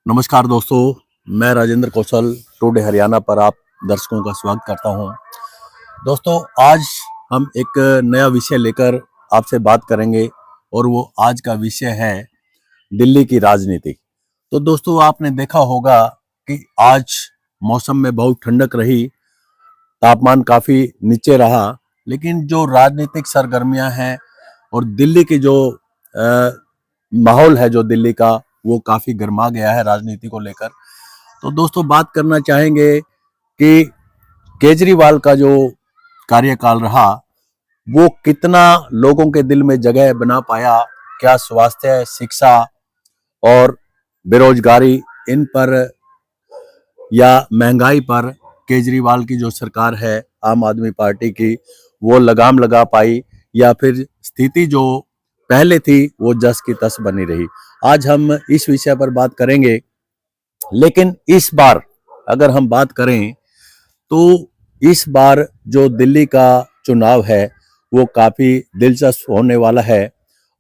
नमस्कार दोस्तों, मैं राजेंद्र कौशल टुडे हरियाणा पर आप दर्शकों का स्वागत करता हूं। दोस्तों, आज हम एक नया विषय लेकर आपसे बात करेंगे और वो आज का विषय है दिल्ली की राजनीति। तो दोस्तों, आपने देखा होगा कि आज मौसम में बहुत ठंडक रही, तापमान काफ़ी नीचे रहा, लेकिन जो राजनीतिक सरगर्मियां हैं और दिल्ली की जो अ, माहौल है जो दिल्ली का, वो काफ़ी गर्मा गया है राजनीति को लेकर। तो दोस्तों, बात करना चाहेंगे कि केजरीवाल का जो कार्यकाल रहा वो कितना लोगों के दिल में जगह बना पाया। क्या स्वास्थ्य, शिक्षा और बेरोजगारी इन पर या महंगाई पर केजरीवाल की जो सरकार है आम आदमी पार्टी की, वो लगाम लगा पाई, या फिर स्थिति जो पहले थी वो जस की तस बनी रही। आज हम इस विषय पर बात करेंगे। लेकिन इस बार अगर हम बात करें तो इस बार जो दिल्ली का चुनाव है वो काफ़ी दिलचस्प होने वाला है।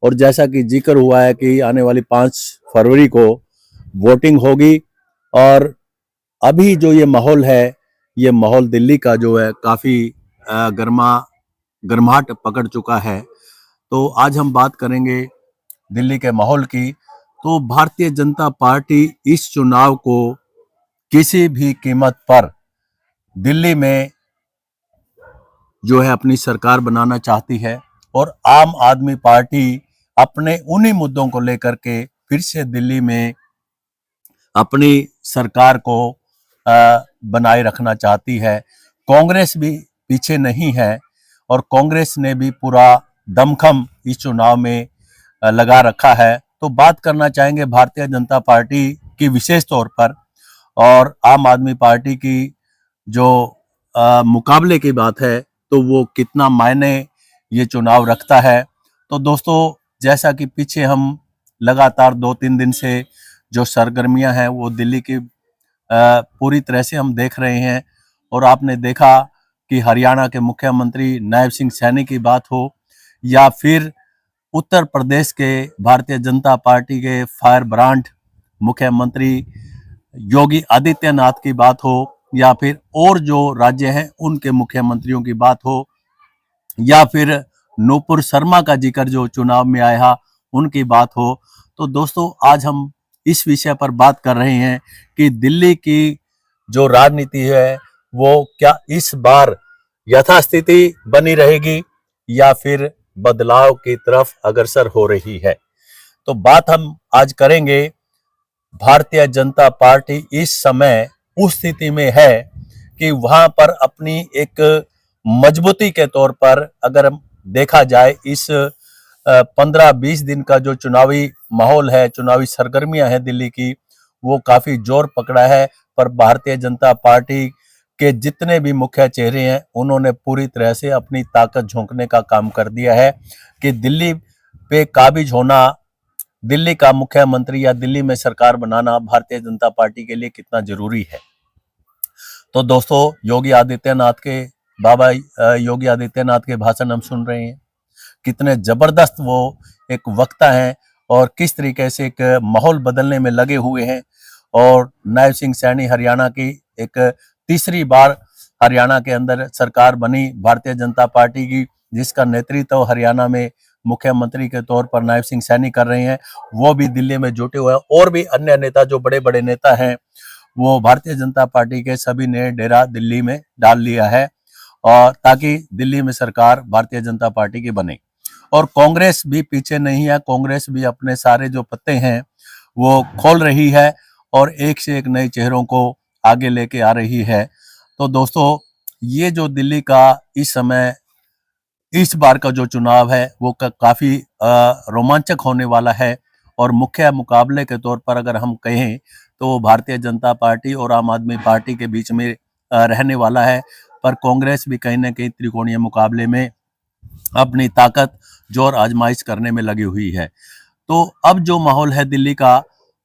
और जैसा कि जिक्र हुआ है कि आने वाली 5 फरवरी को वोटिंग होगी, और अभी जो ये माहौल है, ये माहौल दिल्ली का जो है काफ़ी गर्माहट पकड़ चुका है। तो आज हम बात करेंगे दिल्ली के माहौल की। तो भारतीय जनता पार्टी इस चुनाव को किसी भी कीमत पर दिल्ली में जो है अपनी सरकार बनाना चाहती है, और आम आदमी पार्टी अपने उन्हीं मुद्दों को लेकर के फिर से दिल्ली में अपनी सरकार को बनाए रखना चाहती है। कांग्रेस भी पीछे नहीं है, और कांग्रेस ने भी पूरा दमखम इस चुनाव में लगा रखा है। तो बात करना चाहेंगे भारतीय जनता पार्टी की विशेष तौर पर, और आम आदमी पार्टी की जो मुकाबले की बात है तो वो कितना मायने ये चुनाव रखता है। तो दोस्तों, जैसा कि पीछे हम लगातार 2-3 दिन से जो सरगर्मियां हैं वो दिल्ली की पूरी तरह से हम देख रहे हैं। और आपने देखा कि हरियाणा के मुख्यमंत्री नायब सिंह सैनी की बात हो, या फिर उत्तर प्रदेश के भारतीय जनता पार्टी के फायर ब्रांड मुख्यमंत्री योगी आदित्यनाथ की बात हो, या फिर और जो राज्य हैं उनके मुख्यमंत्रियों की बात हो, या फिर नूपुर शर्मा का जिक्र जो चुनाव में आया उनकी बात हो। तो दोस्तों, आज हम इस विषय पर बात कर रहे हैं कि दिल्ली की जो राजनीति है वो क्या इस बार यथास्थिति बनी रहेगी या फिर बदलाव की तरफ अग्रसर हो रही है। तो बात हम आज करेंगे। भारतीय जनता पार्टी इस समय उस स्थिति में है कि वहां पर अपनी एक मजबूती के तौर पर अगर देखा जाए, इस 15-20 दिन का जो चुनावी माहौल है, चुनावी सरगर्मियां हैं दिल्ली की, वो काफी जोर पकड़ा है। पर भारतीय जनता पार्टी के जितने भी मुख्य चेहरे हैं उन्होंने पूरी तरह से अपनी ताकत झोंकने का काम कर दिया है कि दिल्ली पे काबिज होना, दिल्ली का मुख्यमंत्री या दिल्ली में सरकार बनाना भारतीय जनता पार्टी के लिए कितना जरूरी है। तो दोस्तों, बाबा योगी आदित्यनाथ के भाषण हम सुन रहे हैं, कितने जबरदस्त वो एक वक्ता हैं और किस तरीके से एक माहौल बदलने में लगे हुए हैं। और नायब सिंह सैनी हरियाणा की एक तीसरी बार हरियाणा के अंदर सरकार बनी भारतीय जनता पार्टी की, जिसका नेतृत्व हरियाणा में मुख्यमंत्री के तौर पर नायब सिंह सैनी कर रहे हैं, वो भी दिल्ली में जुटे हुए हैं। और भी अन्य नेता जो बड़े बड़े नेता हैं वो भारतीय जनता पार्टी के सभी ने डेरा दिल्ली में डाल लिया है, और ताकि दिल्ली में सरकार भारतीय जनता पार्टी की बने। और कांग्रेस भी पीछे नहीं है, कांग्रेस भी अपने सारे जो पत्ते हैं वो खोल रही है और एक से एक नए चेहरों को आगे लेके आ रही है। तो दोस्तों, ये जो दिल्ली का इस समय इस बार का जो चुनाव है वो काफी रोमांचक होने वाला है। और मुख्य मुकाबले के तौर पर अगर हम कहें तो भारतीय जनता पार्टी और आम आदमी पार्टी के बीच में रहने वाला है। पर कांग्रेस भी कहीं ना कहीं त्रिकोणीय मुकाबले में अपनी ताकत जोर आजमाइश करने में लगी हुई है। तो अब जो माहौल है दिल्ली का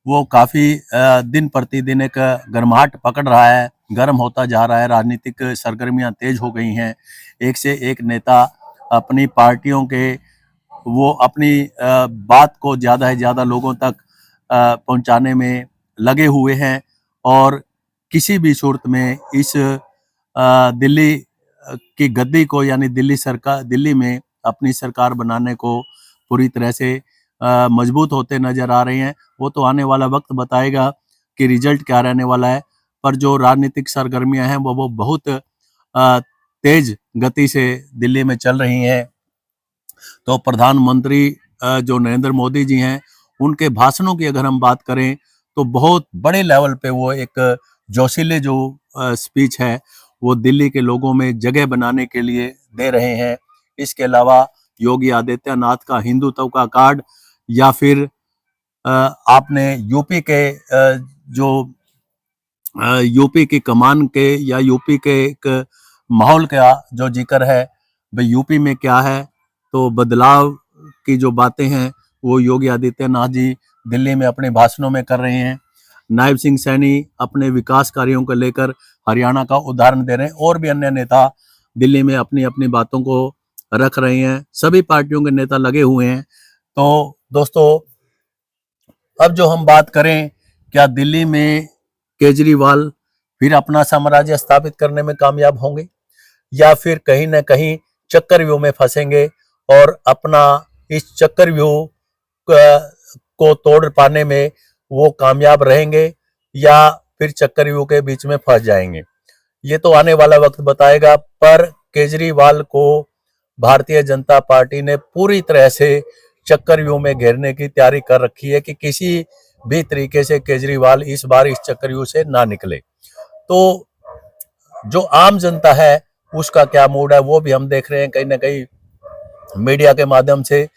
वो काफ़ी दिन प्रतिदिन एक गर्माहट पकड़ रहा है, गर्म होता जा रहा है। राजनीतिक सरगर्मियां तेज हो गई हैं। एक से एक नेता अपनी पार्टियों के वो अपनी बात को ज़्यादा से ज़्यादा लोगों तक पहुंचाने में लगे हुए हैं और किसी भी सूरत में इस दिल्ली की गद्दी को यानी दिल्ली में अपनी सरकार बनाने को पूरी तरह से मजबूत होते नजर आ रहे हैं। वो तो आने वाला वक्त बताएगा कि रिजल्ट क्या रहने वाला है, पर जो राजनीतिक सरगर्मियां हैं वो बहुत तेज गति से दिल्ली में चल रही हैं। तो प्रधानमंत्री जो नरेंद्र मोदी जी हैं, उनके भाषणों की अगर हम बात करें तो बहुत बड़े लेवल पे वो एक जोशीले जो स्पीच है वो दिल्ली के लोगों में जगह बनाने के लिए दे रहे हैं। इसके अलावा योगी आदित्यनाथ का हिंदुत्व का कार्ड या फिर आपने यूपी के जो यूपी की कमान के या यूपी के एक माहौल का जो जिक्र है, भाई यूपी में क्या है, तो बदलाव की जो बातें हैं वो योगी आदित्यनाथ जी दिल्ली में अपने भाषणों में कर रहे हैं। नायब सिंह सैनी अपने विकास कार्यों को लेकर हरियाणा का उदाहरण दे रहे हैं और भी अन्य नेता दिल्ली में अपनी अपनी बातों को रख रहे हैं। सभी पार्टियों के नेता लगे हुए हैं। तो दोस्तों, अब जो हम बात करें, क्या दिल्ली में केजरीवाल फिर अपना साम्राज्य स्थापित करने में कामयाब होंगे या फिर कहीं ना कहीं चक्रव्यूह में फंसेंगे और अपना इस चक्रव्यूह को तोड़ पाने में वो कामयाब रहेंगे या फिर चक्रव्यूह के बीच में फंस जाएंगे? ये तो आने वाला वक्त बताएगा। पर केजरीवाल को भारतीय जनता पार्टी ने पूरी तरह से चक्रव्यूह में घेरने की तैयारी कर रखी है कि किसी भी तरीके से केजरीवाल इस बार इस चक्रव्यूह से ना निकले। तो जो आम जनता है उसका क्या मूड है वो भी हम देख रहे हैं कहीं ना कहीं मीडिया के माध्यम से।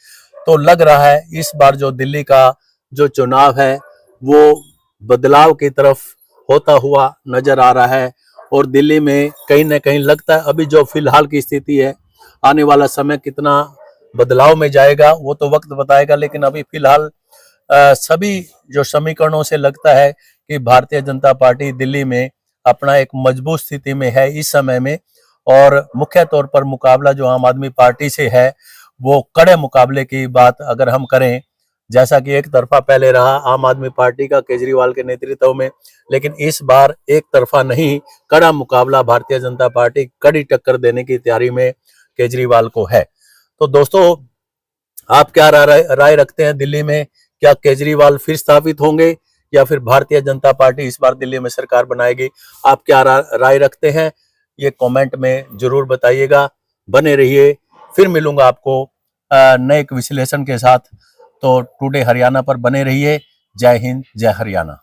तो लग रहा है इस बार जो दिल्ली का जो चुनाव है वो बदलाव की तरफ होता हुआ नजर आ रहा है और दिल्ली में कहीं ना कहीं लगता है अभी जो फिलहाल की स्थिति है, आने वाला समय कितना बदलाव में जाएगा वो तो वक्त बताएगा। लेकिन अभी फिलहाल सभी जो समीकरणों से लगता है कि भारतीय जनता पार्टी दिल्ली में अपना एक मजबूत स्थिति में है इस समय में। और मुख्य तौर पर मुकाबला जो आम आदमी पार्टी से है वो कड़े मुकाबले की बात अगर हम करें, जैसा कि एक तरफा पहले रहा आम आदमी पार्टी का केजरीवाल के नेतृत्व में, लेकिन इस बार एक तरफा नहीं, कड़ा मुकाबला भारतीय जनता पार्टी कड़ी टक्कर देने की तैयारी में केजरीवाल को है। तो दोस्तों, आप क्या राय रखते हैं दिल्ली में? क्या केजरीवाल फिर स्थापित होंगे या फिर भारतीय जनता पार्टी इस बार दिल्ली में सरकार बनाएगी? आप क्या राय रखते हैं ये कमेंट में जरूर बताइएगा। बने रहिए, फिर मिलूंगा आपको नए एक विश्लेषण के साथ। तो टुडे हरियाणा पर बने रहिए। जय हिंद, जय हरियाणा।